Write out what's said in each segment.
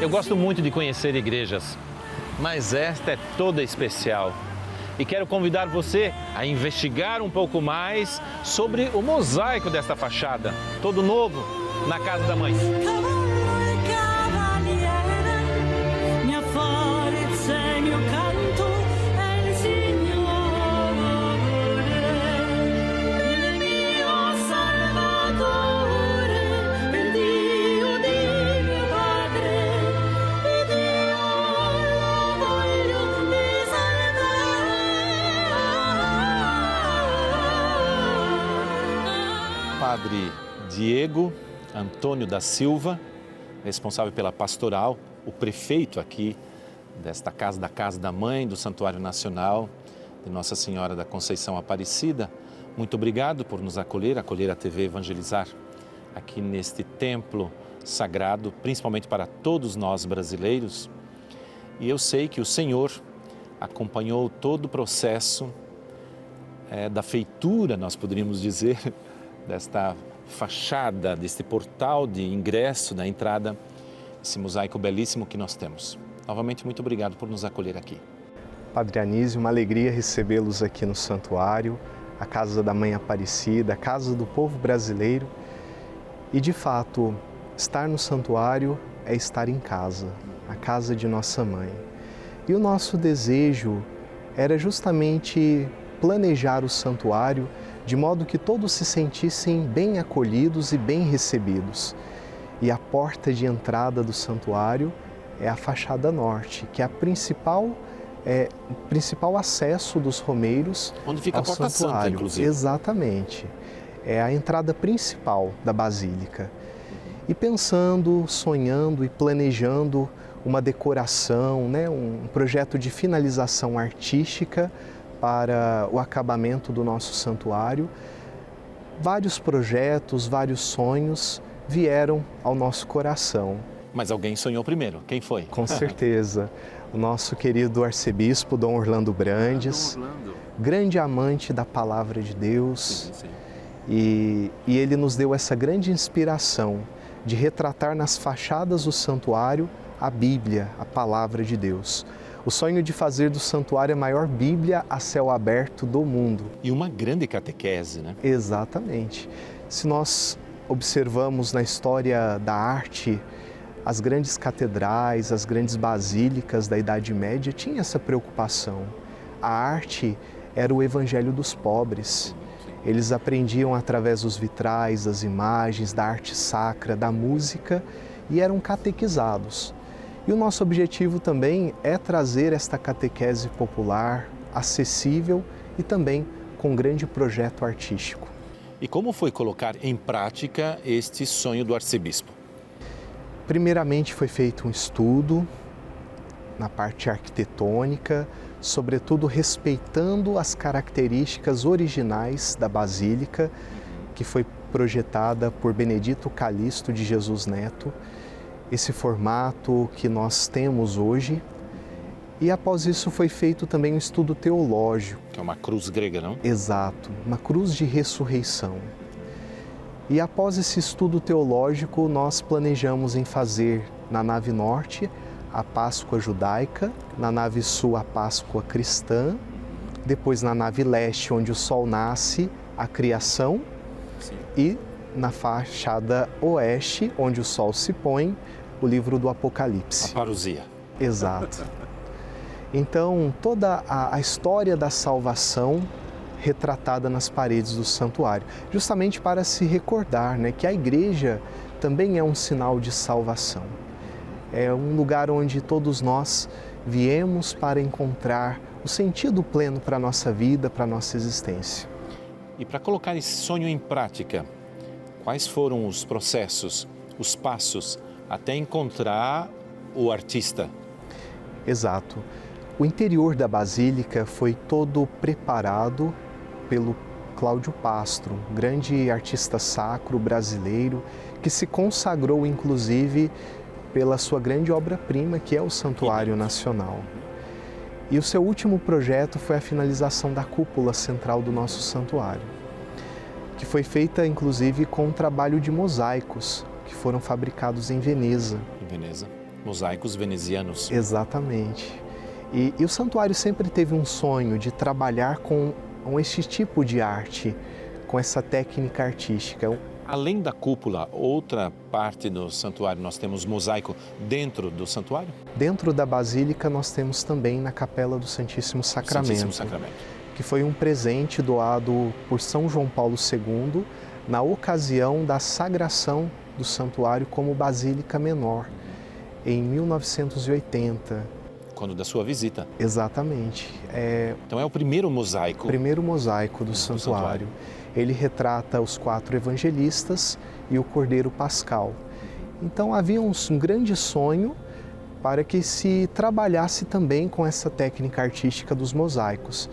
Eu gosto muito de conhecer igrejas, mas esta é toda especial. E quero convidar você a investigar um pouco mais sobre o mosaico desta fachada, todo novo, na Casa da Mãe. Padre Diego Antônio da Silva, responsável pela pastoral, o prefeito aqui desta casa, da Casa da Mãe, do Santuário Nacional de Nossa Senhora da Conceição Aparecida. Muito obrigado por nos acolher a TV Evangelizar aqui neste templo sagrado, principalmente para todos nós brasileiros. E eu sei que o Senhor acompanhou todo o processo da feitura, nós poderíamos dizer, desta fachada, deste portal de ingresso, da entrada, esse mosaico belíssimo que nós temos. Novamente, muito obrigado por nos acolher aqui. Padre Anísio, uma alegria recebê-los aqui no santuário, a Casa da Mãe Aparecida, a casa do povo brasileiro. E, de fato, estar no santuário é estar em casa, a casa de nossa mãe. E o nosso desejo era justamente planejar o santuário de modo que todos se sentissem bem acolhidos e bem recebidos. E a porta de entrada do santuário é a fachada norte, que é o principal acesso dos romeiros onde fica ao a Porta santuário. Santa, inclusive. Exatamente. É a entrada principal da Basílica. E pensando, sonhando e planejando uma decoração, um projeto de finalização artística para o acabamento do nosso santuário, vários projetos, vários sonhos vieram ao nosso coração. Mas alguém sonhou primeiro, quem foi? Com certeza, o nosso querido arcebispo Dom Orlando Brandes, grande amante da Palavra de Deus, sim. E ele nos deu essa grande inspiração de retratar nas fachadas do santuário a Bíblia, a Palavra de Deus. O sonho de fazer do santuário a maior Bíblia a céu aberto do mundo. E uma grande catequese, né? Exatamente. Se nós observamos na história da arte, as grandes catedrais, as grandes basílicas da Idade Média tinham essa preocupação. A arte era o evangelho dos pobres. Eles aprendiam através dos vitrais, das imagens, da arte sacra, da música e eram catequizados. E o nosso objetivo também é trazer esta catequese popular, acessível e também com um grande projeto artístico. E como foi colocar em prática este sonho do arcebispo? Primeiramente foi feito um estudo na parte arquitetônica, sobretudo respeitando as características originais da Basílica, que foi projetada por Benedito Calixto de Jesus Neto, esse formato que nós temos hoje. E após isso foi feito também um estudo teológico. Que é uma cruz grega, não? Exato, uma cruz de ressurreição. E após esse estudo teológico, nós planejamos em fazer na nave norte a Páscoa judaica, na nave sul a Páscoa cristã, depois na nave leste, onde o sol nasce, a criação, sim, e na fachada oeste, onde o sol se põe, o livro do Apocalipse. A parousia. Exato. Então, toda a história da salvação retratada nas paredes do santuário, justamente para se recordar, que a igreja também é um sinal de salvação. É um lugar onde todos nós viemos para encontrar o sentido pleno para a nossa vida, para a nossa existência. E para colocar esse sonho em prática, quais foram os processos, os passos até encontrar o artista? Exato. O interior da Basílica foi todo preparado pelo Cláudio Pastro, grande artista sacro brasileiro, que se consagrou inclusive pela sua grande obra-prima, que é o Santuário Nacional. E o seu último projeto foi a finalização da cúpula central do nosso santuário, que foi feita inclusive com um trabalho de mosaicos, que foram fabricados em Veneza. Em Veneza. mosaicos venezianos. Exatamente. E o santuário sempre teve um sonho de trabalhar com esse tipo de arte, com essa técnica artística. Além da cúpula, outra parte do santuário, nós temos mosaico dentro do santuário? Dentro da Basílica nós temos também na Capela do Santíssimo Sacramento, Santíssimo Sacramento, que foi um presente doado por São João Paulo II na ocasião da sagração do santuário como Basílica Menor, em 1980. Quando da sua visita. Exatamente. Então é o primeiro mosaico. O primeiro mosaico do santuário. Ele retrata os 4 evangelistas e o Cordeiro Pascal. Então havia um grande sonho para que se trabalhasse também com essa técnica artística dos mosaicos.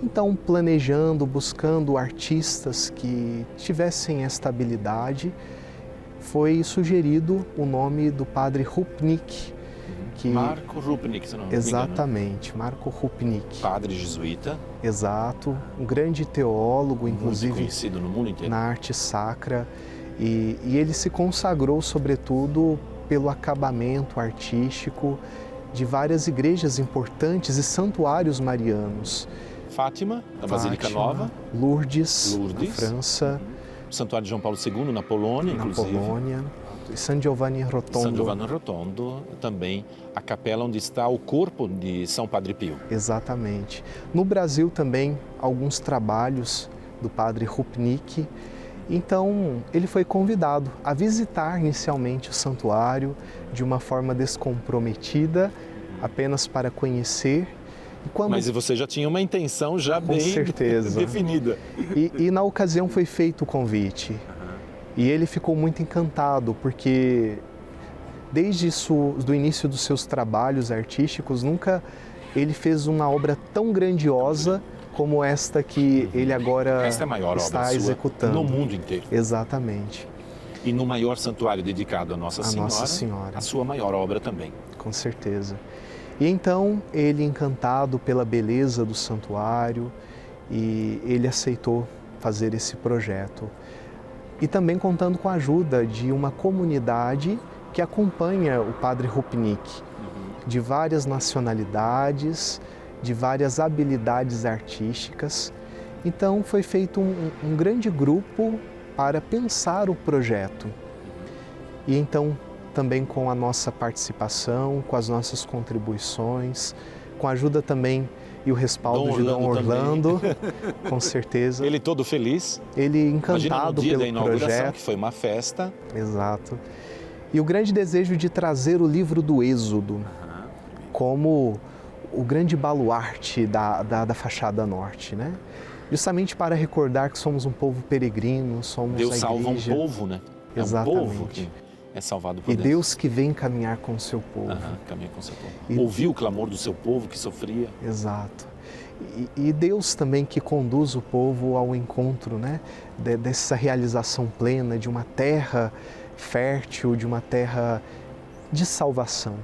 Então, planejando, buscando artistas que tivessem esta habilidade, foi sugerido o nome do padre Rupnik. Marco Rupnik, se não me engano. Exatamente, Marco Rupnik. Padre jesuíta. Exato, um grande teólogo, inclusive muito conhecido no mundo inteiro. Na arte sacra. E ele se consagrou, sobretudo, pelo acabamento artístico de várias igrejas importantes e santuários marianos. Fátima, da Basílica Nova. Lourdes, na França. O Santuário de João Paulo II, na Polônia, inclusive. Na Polônia. E San Giovanni Rotondo. San Giovanni Rotondo, também a capela onde está o corpo de São Padre Pio. Exatamente. No Brasil também, alguns trabalhos do padre Rupnik. Então, ele foi convidado a visitar inicialmente o santuário de uma forma descomprometida, apenas para conhecer. Mas você já tinha uma intenção já bem definida. E na ocasião foi feito o convite. E ele ficou muito encantado, porque desde o início dos seus trabalhos artísticos, nunca ele fez uma obra tão grandiosa como esta que ele agora esta é a maior está obra executando. No mundo inteiro. Exatamente. E no maior santuário dedicado a Nossa Senhora, a sua maior obra também. Com certeza. E então ele, encantado pela beleza do santuário, e ele aceitou fazer esse projeto. E também contando com a ajuda de uma comunidade que acompanha o padre Rupnik, de várias nacionalidades, de várias habilidades artísticas. Então foi feito um grande grupo para pensar o projeto. E então também com a nossa participação, com as nossas contribuições, com a ajuda também e o respaldo de Dom Orlando, com certeza. Ele todo feliz. Ele encantado Imagina no dia pelo da inauguração, projeto. Que foi uma festa. Exato. E o grande desejo de trazer o livro do Êxodo como o grande baluarte da fachada norte, né? Justamente para recordar que somos um povo peregrino, somos Deus a salva um igreja. povo, né? Exatamente. É um povo que é salvado por E Deus. Deus que vem caminhar com o seu povo. Caminha com o seu povo. Ouviu o clamor do seu povo que sofria. Exato. E Deus também que conduz o povo ao encontro, né? Dessa realização plena de uma terra fértil, de uma terra de salvação.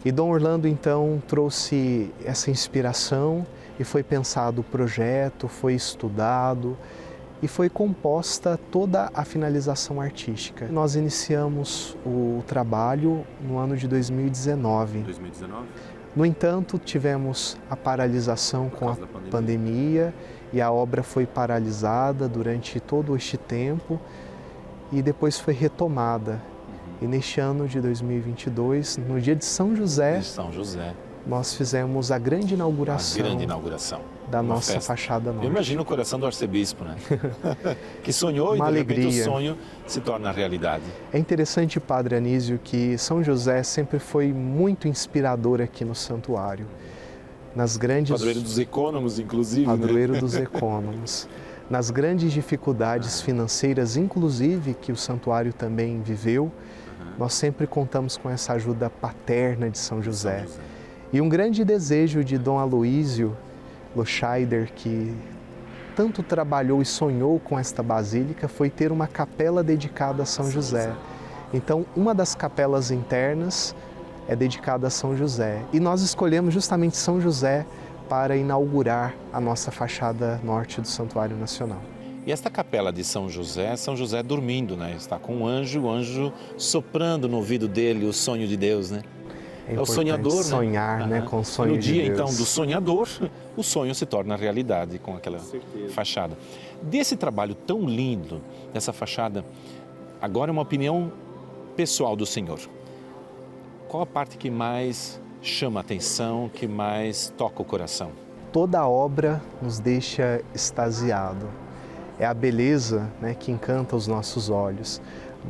E Dom Orlando então trouxe essa inspiração e foi pensado o projeto, foi estudado e foi composta toda a finalização artística. Nós iniciamos o trabalho no ano de 2019. 2019? No entanto, tivemos a paralisação com a pandemia e a obra foi paralisada durante todo este tempo e depois foi retomada. E neste ano de 2022, no dia de São José, nós fizemos a grande inauguração, da nossa fachada norte. Eu imagino o coração do arcebispo, né? Que sonhou Uma e de repente alegria. o sonho se torna realidade. É interessante, Padre Anísio, que São José sempre foi muito inspirador aqui no santuário. Nas grandes... Padroeiro dos econômicos, inclusive. Padroeiro dos econômicos. Nas grandes dificuldades financeiras, inclusive, que o santuário também viveu, nós sempre contamos com essa ajuda paterna de São José. E um grande desejo de Dom Aloísio Loscheider, que tanto trabalhou e sonhou com esta basílica, foi ter uma capela dedicada a São José. Então, uma das capelas internas é dedicada a São José. E nós escolhemos justamente São José para inaugurar a nossa fachada norte do Santuário Nacional. E esta capela de São José dormindo, né? Está com um anjo, o anjo soprando no ouvido dele o sonho de Deus, né? É o sonhador, sonhar, né? Com o sonho de Deus. No dia, então, do sonhador, o sonho se torna realidade com aquela fachada. Desse trabalho tão lindo, dessa fachada, agora uma opinião pessoal do senhor. Qual a parte que mais chama a atenção, que mais toca o coração? Toda a obra nos deixa extasiado. É a beleza, né, que encanta os nossos olhos.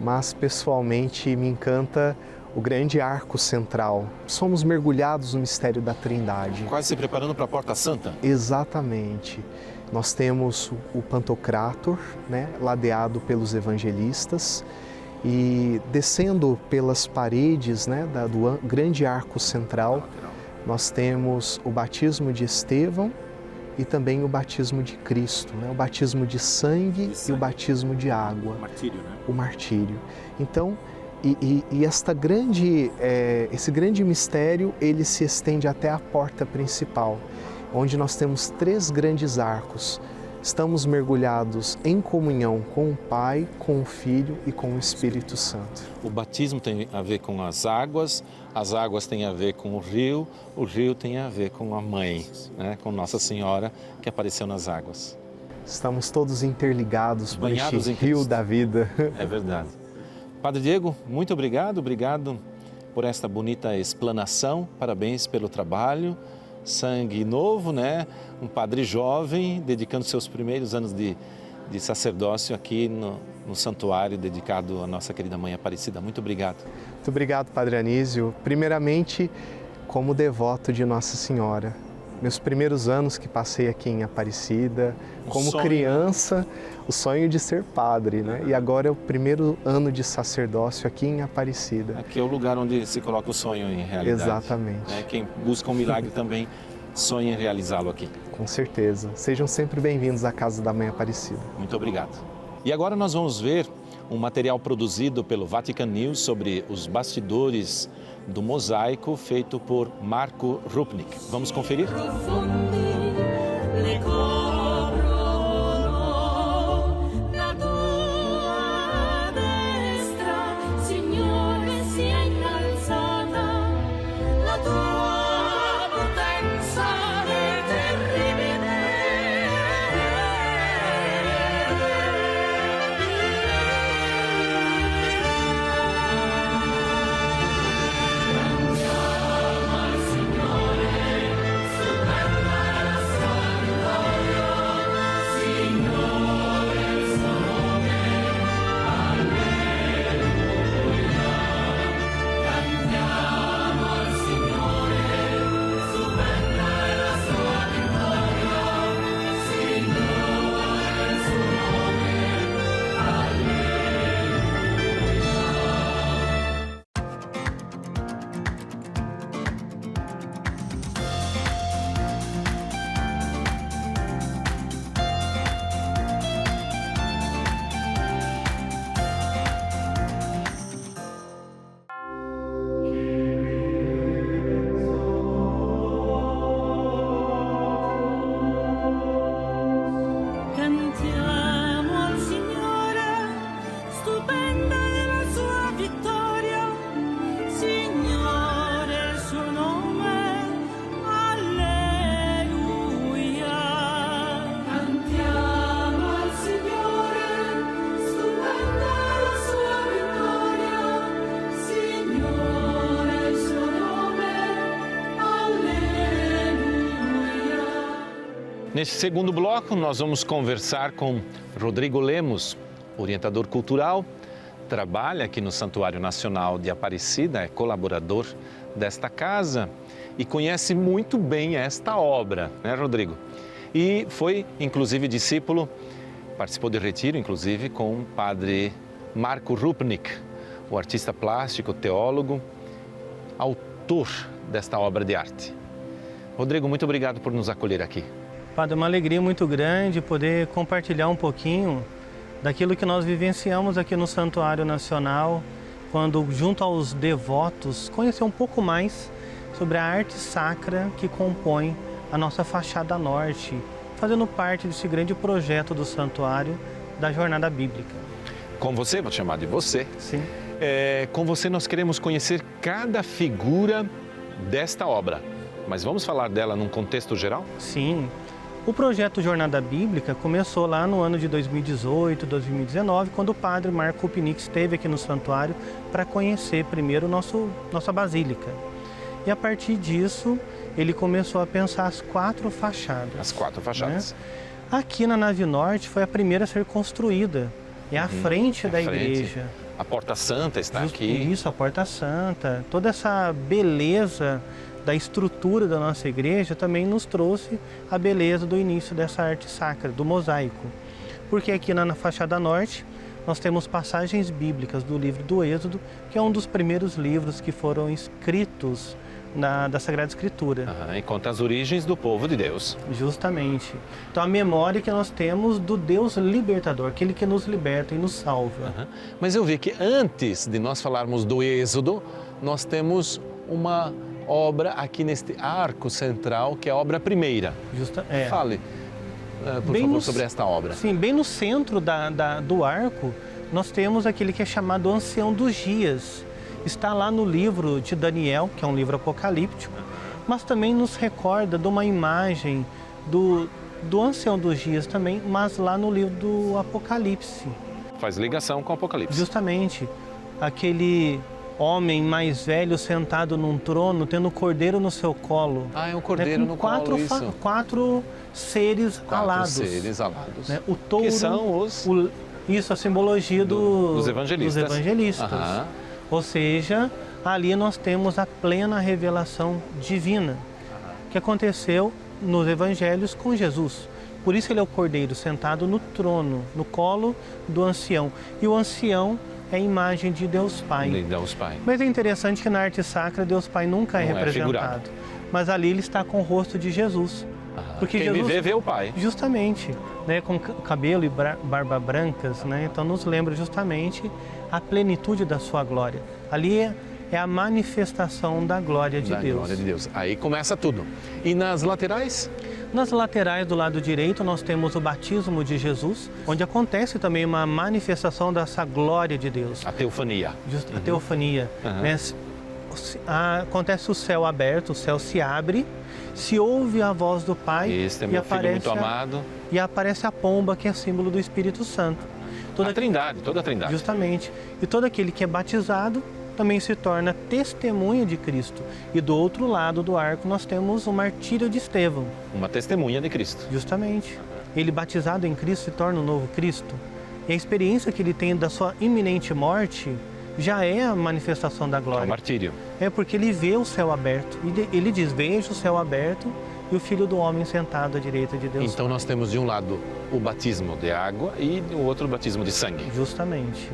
Mas, pessoalmente, me encanta o grande arco central. Somos mergulhados no mistério da Trindade. Quase se preparando para a Porta Santa? Exatamente. Nós temos o Pantocrátor, né, ladeado pelos evangelistas, e descendo pelas paredes, né, do grande arco central, nós temos o batismo de Estevão e também o batismo de Cristo, né, o batismo de sangue e o batismo de água. O martírio, né? O martírio. Então, esse grande mistério, ele se estende até a porta principal, onde nós temos 3 grandes arcos. Estamos mergulhados em comunhão com o Pai, com o Filho e com o Espírito Santo. O batismo tem a ver com as águas têm a ver com o rio tem a ver com a Mãe, né? Com Nossa Senhora que apareceu nas águas. Estamos todos interligados por este rio da vida. É verdade. Padre Diego, muito obrigado por esta bonita explanação, parabéns pelo trabalho, sangue novo, né? Um padre jovem, dedicando seus primeiros anos de sacerdócio aqui no santuário dedicado à nossa querida Mãe Aparecida. Muito obrigado. Muito obrigado, Padre Anísio. Primeiramente, como devoto de Nossa Senhora. Meus primeiros anos que passei aqui em Aparecida, como criança, o sonho de ser padre, né? E agora é o primeiro ano de sacerdócio aqui em Aparecida. Aqui é o lugar onde se coloca o sonho em realidade. Exatamente. Né? Quem busca um milagre também sonha em realizá-lo aqui. Com certeza. Sejam sempre bem-vindos à Casa da Mãe Aparecida. Muito obrigado. E agora nós vamos ver um material produzido pelo Vatican News sobre os bastidores do mosaico feito por Marco Rupnik. Vamos conferir? Neste segundo bloco, nós vamos conversar com Rodrigo Lemos, orientador cultural, trabalha aqui no Santuário Nacional de Aparecida, é colaborador desta casa e conhece muito bem esta obra, né, Rodrigo? E foi, inclusive, discípulo, participou de retiro, inclusive, com o padre Marco Rupnik, o artista plástico, teólogo, autor desta obra de arte. Rodrigo, muito obrigado por nos acolher aqui. Padre, é uma alegria muito grande poder compartilhar um pouquinho daquilo que nós vivenciamos aqui no Santuário Nacional, quando, junto aos devotos, conhecer um pouco mais sobre a arte sacra que compõe a nossa fachada norte, fazendo parte desse grande projeto do santuário da Jornada Bíblica. Com você, vou chamar de você. Sim. Com você nós queremos conhecer cada figura desta obra, mas vamos falar dela num contexto geral? Sim. O projeto Jornada Bíblica começou lá no ano de 2018, 2019, quando o padre Marco Upinick esteve aqui no santuário para conhecer primeiro nossa basílica. E a partir disso, ele começou a pensar as 4 fachadas. As 4 fachadas. Né? Aqui na nave norte foi a primeira a ser construída. É a frente da igreja. A Porta Santa está aqui. Isso, a Porta Santa. Toda essa beleza da estrutura da nossa igreja também nos trouxe a beleza do início dessa arte sacra, do mosaico. Porque aqui na fachada norte nós temos passagens bíblicas do livro do Êxodo, que é um dos primeiros livros que foram escritos da Sagrada Escritura. E conta as origens do povo de Deus. Justamente. Então a memória que nós temos do Deus libertador, aquele que nos liberta e nos salva. Mas eu vi que antes de nós falarmos do Êxodo, nós temos uma obra aqui neste arco central, que é a obra primeira. Fale, por favor, sobre esta obra. Sim, bem no centro do arco, nós temos aquele que é chamado Ancião dos Dias. Está lá no livro de Daniel, que é um livro apocalíptico, mas também nos recorda de uma imagem do Ancião dos Dias também, mas lá no livro do Apocalipse. Faz ligação com o Apocalipse. Justamente, aquele homem mais velho sentado num trono, tendo um cordeiro no seu colo. É um cordeiro no colo, isso. 4 seres alados. 4 seres alados. Né? O touro, que são os... Isso, a simbologia dos evangelistas. Ou seja, ali nós temos a plena revelação divina que aconteceu nos evangelhos com Jesus. Por isso ele é o cordeiro sentado no trono, no colo do ancião. E o ancião é a imagem de Deus Pai. Mas é interessante que na arte sacra Deus Pai nunca é representado. Mas ali ele está com o rosto de Jesus. Porque quem Jesus, me vê o Pai. Justamente, né, com cabelo e barba brancas, né, então nos lembra justamente a plenitude da sua glória. Ali é a manifestação da glória de Deus. Glória de Deus. Aí começa tudo. E nas laterais? Nas laterais do lado direito nós temos o batismo de Jesus, onde acontece também uma manifestação dessa glória de Deus. A teofania. A teofania. Né? Acontece o céu aberto, o céu se abre, se ouve a voz do Pai este é meu filho muito amado. E aparece a pomba, que é símbolo do Espírito Santo. Toda a Trindade. Justamente. E todo aquele que é batizado também se torna testemunha de Cristo. E do outro lado do arco nós temos o martírio de Estevão. Uma testemunha de Cristo. Justamente. Ele batizado em Cristo se torna o novo Cristo. E a experiência que ele tem da sua iminente morte já é a manifestação da glória. É o martírio. É porque ele vê o céu aberto. E ele diz, veja o céu aberto e o Filho do Homem sentado à direita de Deus. Então nós temos de um lado o batismo de água e o outro o batismo de sangue. Justamente.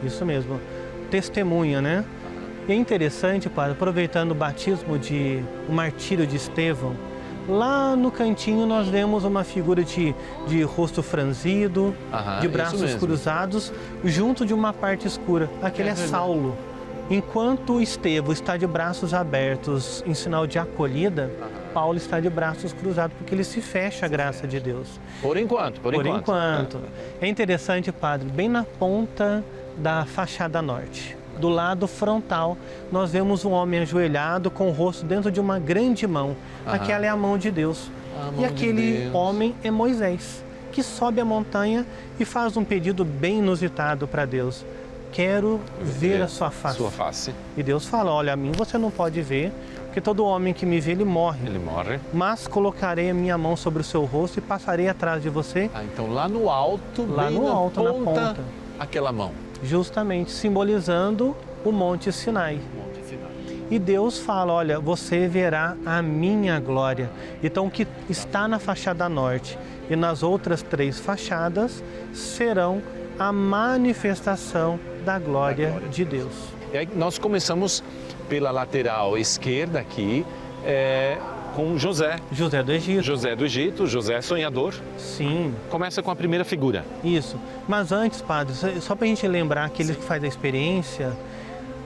Isso mesmo. Testemunha, né? E é interessante, padre, aproveitando o batismo o martírio de Estevão, lá no cantinho nós vemos uma figura de rosto franzido, de braços cruzados, junto de uma parte escura. Aquele é Saulo. Enquanto Estevão está de braços abertos em sinal de acolhida, Paulo está de braços cruzados, porque ele se fecha à graça de Deus. Por enquanto. É interessante, padre, bem na ponta da fachada norte, do lado frontal, nós vemos um homem ajoelhado com o rosto dentro de uma grande mão. Aquela é a mão de Deus. E aquele homem é Moisés, que sobe a montanha e faz um pedido bem inusitado para Deus. Quero ver a sua face. E Deus fala, olha, a mim você não pode ver, porque todo homem que me vê, ele morre. Mas colocarei a minha mão sobre o seu rosto e passarei atrás de você. Então lá no alto, na ponta, aquela mão. Justamente simbolizando o Monte Sinai. E Deus fala, olha, você verá a minha glória. Então o que está na fachada norte e nas outras 3 fachadas serão a manifestação da glória de Deus. E aí nós começamos pela lateral esquerda aqui, com José. José do Egito. José sonhador. Sim. Começa com a primeira figura. Isso. Mas antes, padre, só para a gente lembrar aqueles que faz a experiência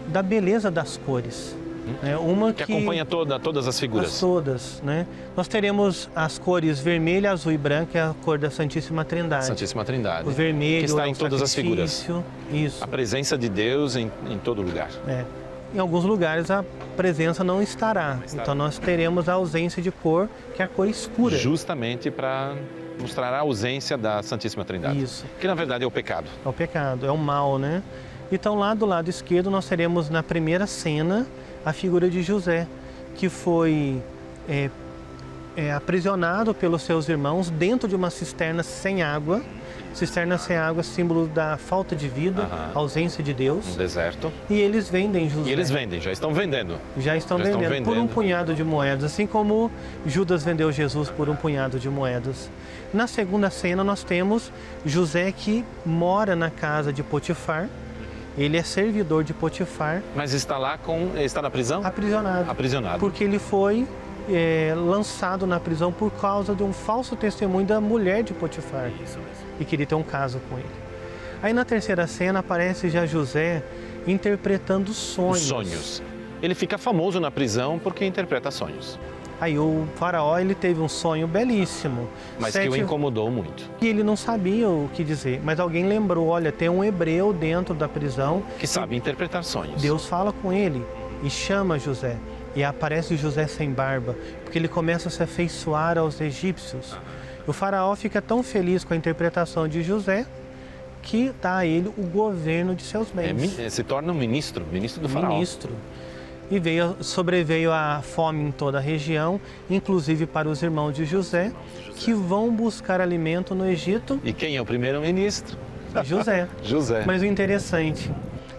da beleza das cores. né? Uma Que acompanha todas as figuras. Todas, né? Nós teremos as cores vermelha, azul e branca, que é a cor da Santíssima Trindade. Santíssima Trindade. O vermelho que está é em o todas as figuras. Isso. A presença de Deus em todo lugar. Em alguns lugares a presença não estará. Então nós teremos a ausência de cor, que é a cor escura. Justamente para mostrar a ausência da Santíssima Trindade. Isso. Que na verdade é o pecado. É o pecado, é o mal, né? Então lá do lado esquerdo nós teremos na primeira cena a figura de José, que foi aprisionado pelos seus irmãos dentro de uma cisterna sem água. Cisterna sem água, símbolo da falta de vida, ausência de Deus. Um deserto. E eles vendem José. E eles vendem, já estão vendendo. Já estão vendendo por um punhado de moedas, assim como Judas vendeu Jesus por um punhado de moedas. Na segunda cena nós temos José que mora na casa de Potifar. Ele é servidor de Potifar. Mas está na prisão? Aprisionado. Porque ele foi lançado na prisão por causa de um falso testemunho da mulher de Potifar. Isso mesmo. E queria ter um caso com ele. Aí na terceira cena aparece já José interpretando sonhos. Sonhos. Ele fica famoso na prisão porque interpreta sonhos. Aí o faraó ele teve um sonho belíssimo. Mas que o incomodou muito. E ele não sabia o que dizer. Mas alguém lembrou, olha, tem um hebreu dentro da prisão. Que sabe interpretar sonhos. Deus fala com ele e chama José. E aparece José sem barba, porque ele começa a se afeiçoar aos egípcios. O faraó fica tão feliz com a interpretação de José que dá a ele o governo de seus bens. Se torna um ministro do faraó. Ministro. E sobreveio a fome em toda a região, inclusive para os irmãos de José, que vão buscar alimento no Egito. E quem é o primeiro-ministro? José. José. Mas o interessante,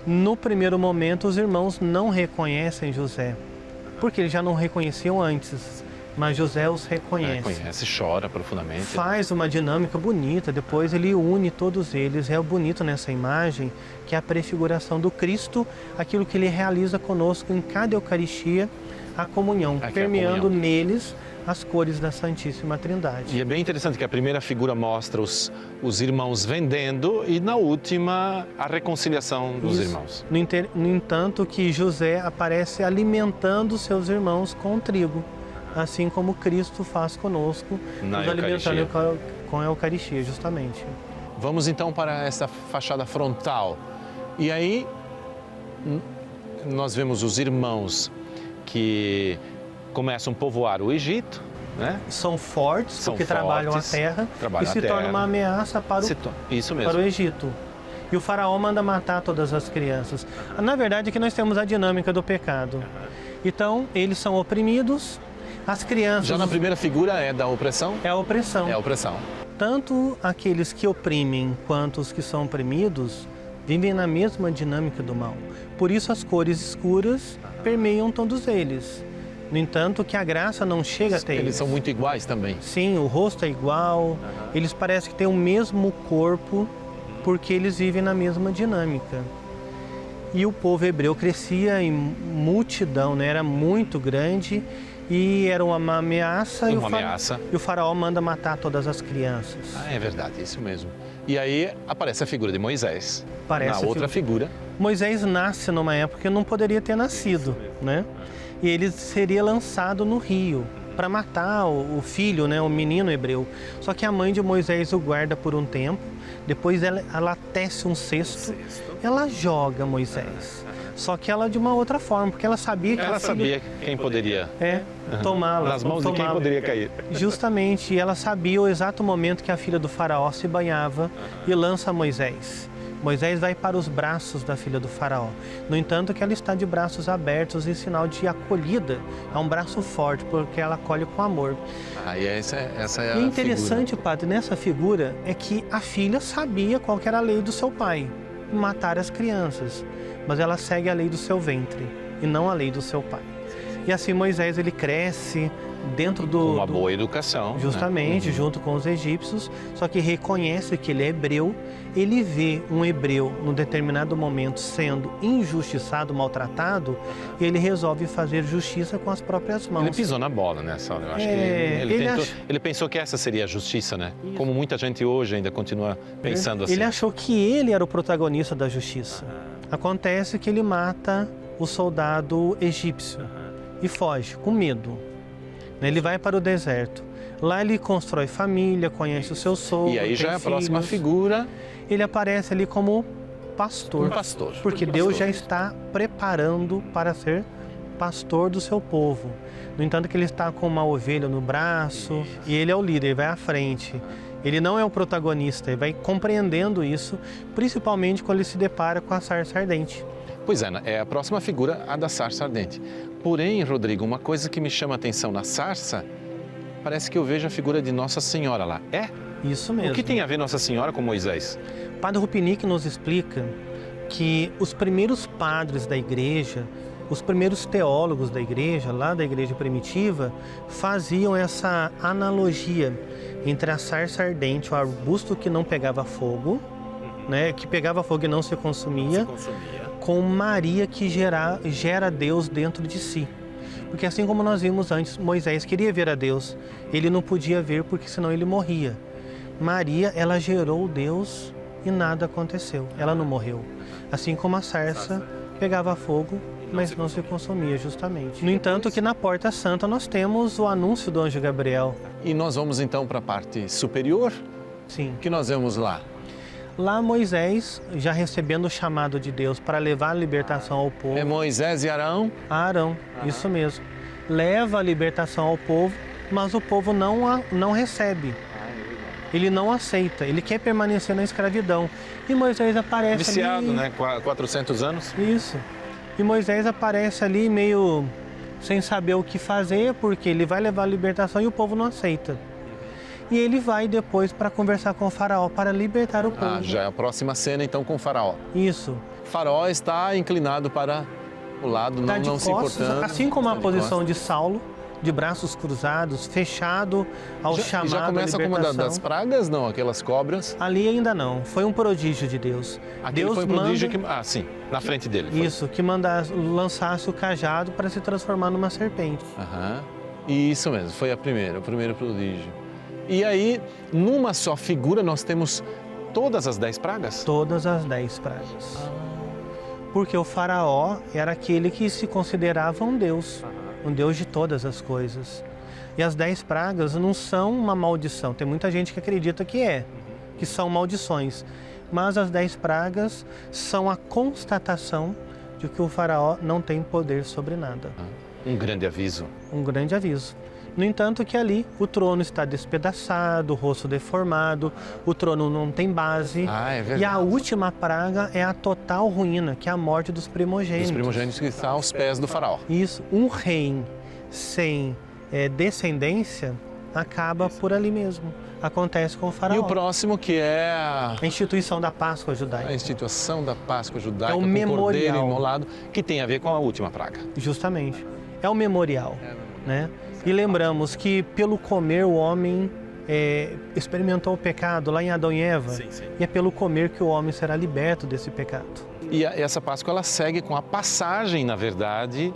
no primeiro momento os irmãos não reconhecem José, porque eles já não reconheciam antes. Mas José os reconhece. Reconhece, chora profundamente. Faz uma dinâmica bonita, depois ele une todos eles. É bonito nessa imagem, que é a prefiguração do Cristo, aquilo que ele realiza conosco em cada Eucaristia, a comunhão, permeando neles as cores da Santíssima Trindade. E é bem interessante que a primeira figura mostra os irmãos vendendo e na última a reconciliação dos irmãos. No entanto que José aparece alimentando seus irmãos com trigo. Assim como Cristo faz conosco, nos alimentando com a Eucaristia, justamente. Vamos então para essa fachada frontal. E aí nós vemos os irmãos que começam a povoar o Egito, né? São fortes, porque trabalham a terra e se tornam uma ameaça para o Egito. E o faraó manda matar todas as crianças. Na verdade, aqui nós temos a dinâmica do pecado. Então, eles são oprimidos. As crianças... Já na primeira figura é da opressão? É a opressão. É a opressão. Tanto aqueles que oprimem quanto os que são oprimidos vivem na mesma dinâmica do mal. Por isso as cores escuras permeiam todos eles. No entanto, que a graça não chega até eles. Eles são muito iguais também. Sim, o rosto é igual. Eles parecem que têm o mesmo corpo porque eles vivem na mesma dinâmica. E o povo hebreu crescia em multidão, né? Era muito grande. E era uma ameaça, e o faraó manda matar todas as crianças. É verdade, isso mesmo. E aí aparece a figura de Moisés. Na outra figura. Moisés nasce numa época que não poderia ter nascido, né? E ele seria lançado no rio para matar o filho, né? O menino hebreu. Só que a mãe de Moisés o guarda por um tempo. Depois ela tece um cesto, ela joga Moisés. Só que ela de uma outra forma, porque ela sabia que... Ela sabia quem poderia... tomá-la. Nas mãos de quem poderia cair. Justamente, e ela sabia o exato momento que a filha do faraó se banhava e lança Moisés. Moisés vai para os braços da filha do faraó. No entanto, que ela está de braços abertos em sinal de acolhida. É um braço forte, porque ela acolhe com amor. E essa é a E interessante, figura. Padre, nessa figura é que a filha sabia qual que era a lei do seu pai. Matar as crianças. Mas ela segue a lei do seu ventre e não a lei do seu pai. E assim Moisés ele cresce dentro com uma boa educação. Justamente, né? Junto com os egípcios, só que reconhece que ele é hebreu. Ele vê um hebreu, num determinado momento, sendo injustiçado, maltratado, e ele resolve fazer justiça com as próprias mãos. Ele pisou na bola nessa hora. Eu acho que ele pensou que essa seria a justiça, né? Isso. Como muita gente hoje ainda continua pensando assim. Ele achou que ele era o protagonista da justiça. Acontece que ele mata o soldado egípcio e foge com medo. Ele vai para o deserto. Lá ele constrói família, conhece o seu sogro. E aí já é a filhos. próxima figura. Ele aparece ali como pastor. Um pastor. Porque Deus já está preparando para ser pastor do seu povo. No entanto, que ele está com uma ovelha no braço e ele é o líder, ele vai à frente. Ele não é o protagonista, ele vai compreendendo isso, principalmente quando ele se depara com a sarça ardente. Pois é a próxima figura, a da sarça ardente. Porém, Rodrigo, uma coisa que me chama a atenção na sarça, parece que eu vejo a figura de Nossa Senhora lá. É? Isso mesmo. O que tem a ver Nossa Senhora com Moisés? Padre Rupinique nos explica que os primeiros padres da igreja, os primeiros teólogos da igreja, lá da igreja primitiva, faziam essa analogia entre a sarça ardente, o arbusto que não pegava fogo, né, que pegava fogo e não se consumia, com Maria que gera Deus dentro de si. Porque assim como nós vimos antes, Moisés queria ver a Deus, ele não podia ver porque senão ele morria. Maria, ela gerou Deus e nada aconteceu, ela não morreu. Assim como a sarça pegava fogo, mas não se consumia justamente. No entanto, que na Porta Santa nós temos o anúncio do anjo Gabriel. E nós vamos então para a parte superior? Sim. O que nós vemos lá? Lá Moisés, já recebendo o chamado de Deus para levar a libertação ao povo. É Moisés e Arão? Arão, isso mesmo. Leva a libertação ao povo, mas o povo não recebe. Ele não aceita, ele quer permanecer na escravidão. E Moisés aparece viciado, ali... né? 400 anos. Isso. E Moisés aparece ali meio sem saber o que fazer, porque ele vai levar a libertação e o povo não aceita. E ele vai depois para conversar com o faraó, para libertar o povo. Já é a próxima cena então com o faraó. Isso. O faraó está inclinado para o lado, Tá não se importando. Assim como a posição costas. de Saulo, de braços cruzados, fechado ao chamado já começa à com uma libertação. das pragas, não? Aquelas cobras. Ali ainda não. Foi um prodígio de Deus. Aquele Deus foi um prodígio que... Ah, sim. Na frente dele. Foi. Isso, que lançasse o cajado para se transformar numa serpente. Aham. Isso mesmo. Foi o primeiro prodígio. E aí, numa só figura, nós temos todas as 10 pragas? Todas as 10 pragas. Porque o faraó era aquele que se considerava um Deus de todas as coisas. E as 10 pragas não são uma maldição. Tem muita gente que acredita que são maldições. Mas as 10 pragas são a constatação de que o faraó não tem poder sobre nada. Um grande aviso. Um grande aviso. No entanto que ali o trono está despedaçado, o rosto deformado, o trono não tem base. É verdade. E a última praga é a total ruína, que é a morte dos primogênitos. Dos primogênitos que estão aos pés do faraó. Isso, um rei sem descendência acaba por ali mesmo. Acontece com o faraó. E o próximo que é a instituição da Páscoa judaica. A instituição da Páscoa judaica, é o com memorial. Cordeiro imolado, que tem a ver com a última praga. Justamente. É o memorial, né? E lembramos que pelo comer o homem experimentou o pecado lá em Adão e Eva. Sim. E é pelo comer que o homem será liberto desse pecado. E essa Páscoa ela segue com a passagem, na verdade,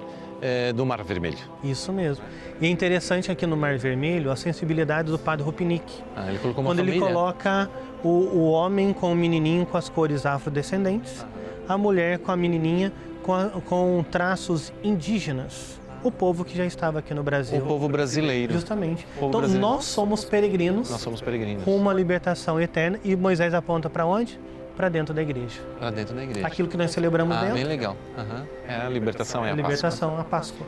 do Mar Vermelho. Isso mesmo. E é interessante aqui no Mar Vermelho a sensibilidade do padre Rupinique. Ele colocou uma quando família. Ele coloca o homem com o menininho com as cores afrodescendentes, a mulher com a menininha com traços indígenas. O povo que já estava aqui no Brasil. O povo brasileiro. Justamente. Então brasileiro. Nós somos peregrinos. Nós somos peregrinos. Com uma libertação eterna. E Moisés aponta para onde? Para dentro da igreja. Para dentro da igreja. Aquilo que nós celebramos dentro. Bem legal. É a libertação, é a libertação, a Páscoa.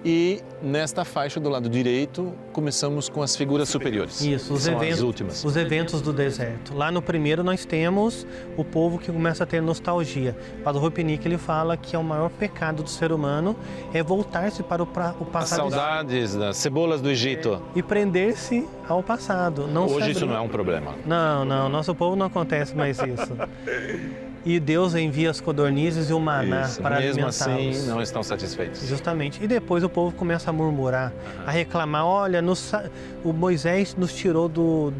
E nesta faixa do lado direito, começamos com as figuras superiores. Isso, os eventos, as últimas. Os eventos do deserto. Lá no primeiro nós temos o povo que começa a ter nostalgia. Padre Rupinique ele fala que é o maior pecado do ser humano é voltar-se para o passado. As saudades das cebolas do Egito. E prender-se ao passado. Não Hoje isso não é um problema. Não, nosso povo não acontece mais isso. E Deus envia as codornizes e o maná para alimentá-los. Mesmo assim, não estão satisfeitos. Justamente. E depois o povo começa a murmurar, a reclamar. Olha, o Moisés nos tirou do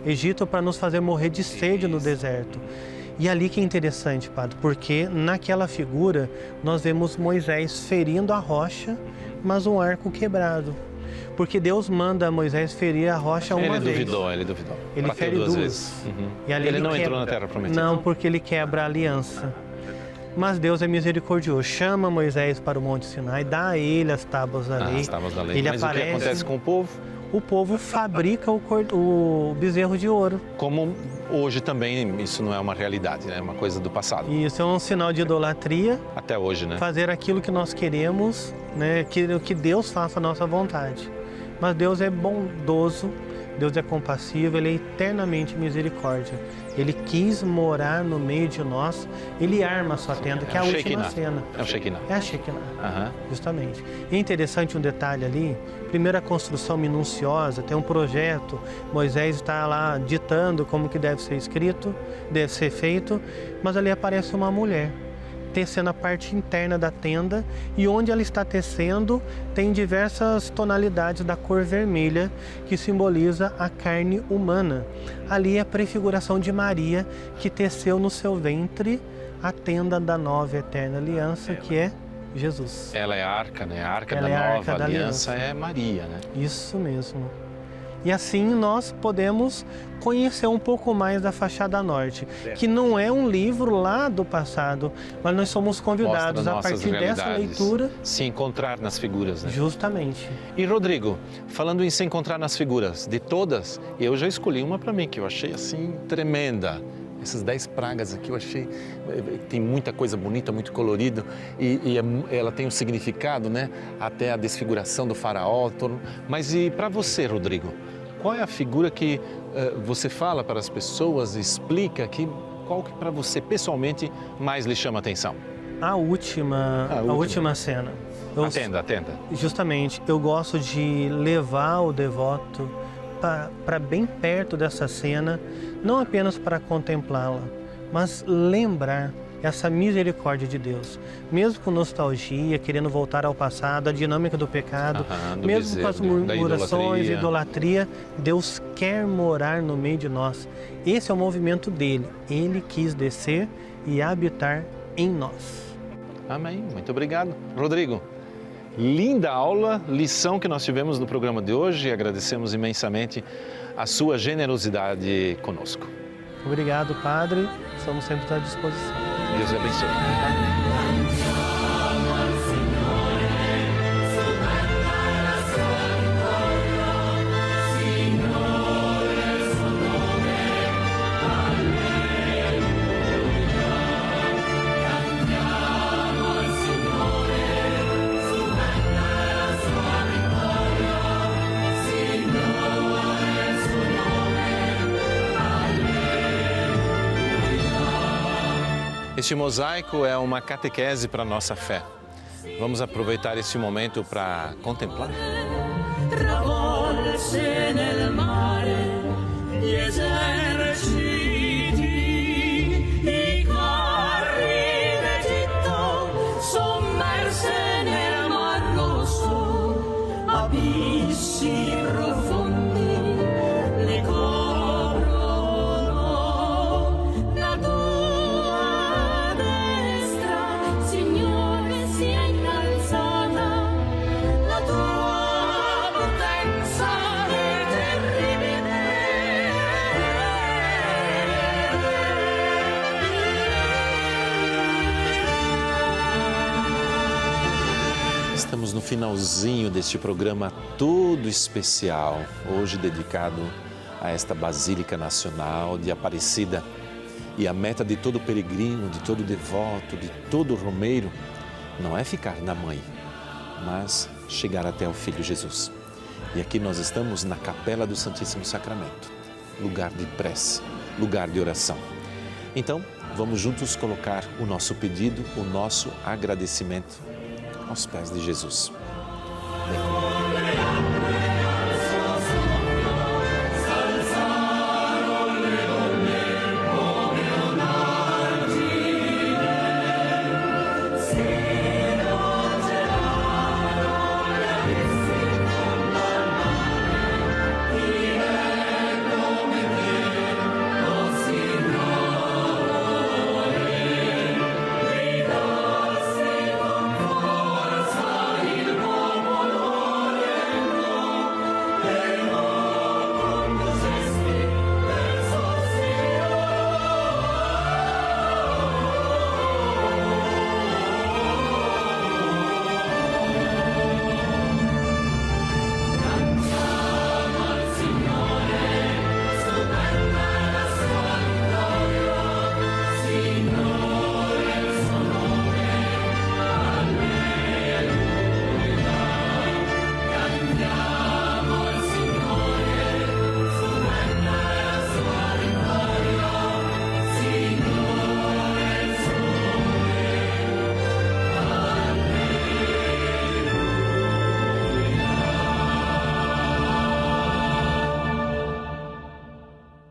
Egito para nos fazer morrer de sede no deserto. E ali que é interessante, padre, porque naquela figura nós vemos Moisés ferindo a rocha, mas um arco quebrado. Porque Deus manda Moisés ferir a rocha uma vez. Ele duvidou. Ele fere duas. Vezes. E ali ele não entrou na Terra Prometida. Não, porque ele quebra a aliança. Mas Deus é misericordioso, chama Moisés para o Monte Sinai, dá a ele as tábuas da lei. As tábuas da lei. Ele Mas aparece, o que acontece com o povo? O povo fabrica o bezerro de ouro. Como hoje também isso não é uma realidade, né? É uma coisa do passado. E isso é um sinal de idolatria. Até hoje, né? Fazer aquilo que nós queremos, né? Que Deus faça a nossa vontade. Mas Deus é bondoso, Deus é compassivo, Ele é eternamente misericórdia. Ele quis morar no meio de nós, Ele arma a sua tenda, que é a última cena. É o Shekinah. É a Shekinah, justamente. E é interessante um detalhe ali, primeira construção minuciosa, tem um projeto, Moisés está lá ditando como que deve ser escrito, deve ser feito, mas ali aparece uma mulher tecendo a parte interna da tenda, e onde ela está tecendo tem diversas tonalidades da cor vermelha que simboliza a carne humana. Ali é a prefiguração de Maria, que teceu no seu ventre a tenda da nova eterna aliança, que é Jesus. Ela é a arca, né? A arca Ela da é a nova arca da aliança é Maria, né? Isso mesmo. E assim nós podemos conhecer um pouco mais da Fachada Norte, que não é um livro lá do passado, mas nós somos convidados a partir dessa leitura se encontrar nas figuras, né? Justamente. E Rodrigo, falando em se encontrar nas figuras, de todas, eu já escolhi uma para mim que eu achei assim tremenda. Essas 10 pragas aqui eu achei, tem muita coisa bonita, muito colorido e ela tem um significado, né? Até a desfiguração do faraó. Mas e para você, Rodrigo, qual é a figura que você fala para as pessoas, explica aqui, qual que para você pessoalmente mais lhe chama a atenção? A última cena. Atenda. Justamente, eu gosto de levar o devoto para bem perto dessa cena, não apenas para contemplá-la, mas lembrar essa misericórdia de Deus. Mesmo com nostalgia, querendo voltar ao passado, a dinâmica do pecado, mesmo com as murmurações, idolatria, Deus quer morar no meio de nós. Esse é o movimento dele. Ele quis descer e habitar em nós. Amém. Muito obrigado. Rodrigo, linda aula, lição que nós tivemos no programa de hoje e agradecemos imensamente a sua generosidade conosco. Obrigado, Padre. Estamos sempre à disposição. Deus te abençoe. Este mosaico é uma catequese para a nossa fé. Vamos aproveitar este momento para contemplar. Estamos no finalzinho deste programa todo especial, hoje dedicado a esta Basílica Nacional de Aparecida. E a meta de todo peregrino, de todo devoto, de todo romeiro, não é ficar na mãe, mas chegar até o Filho Jesus. E aqui nós estamos na Capela do Santíssimo Sacramento, lugar de prece, lugar de oração. Então, vamos juntos colocar o nosso pedido, o nosso agradecimento aos pés de Jesus. Bem,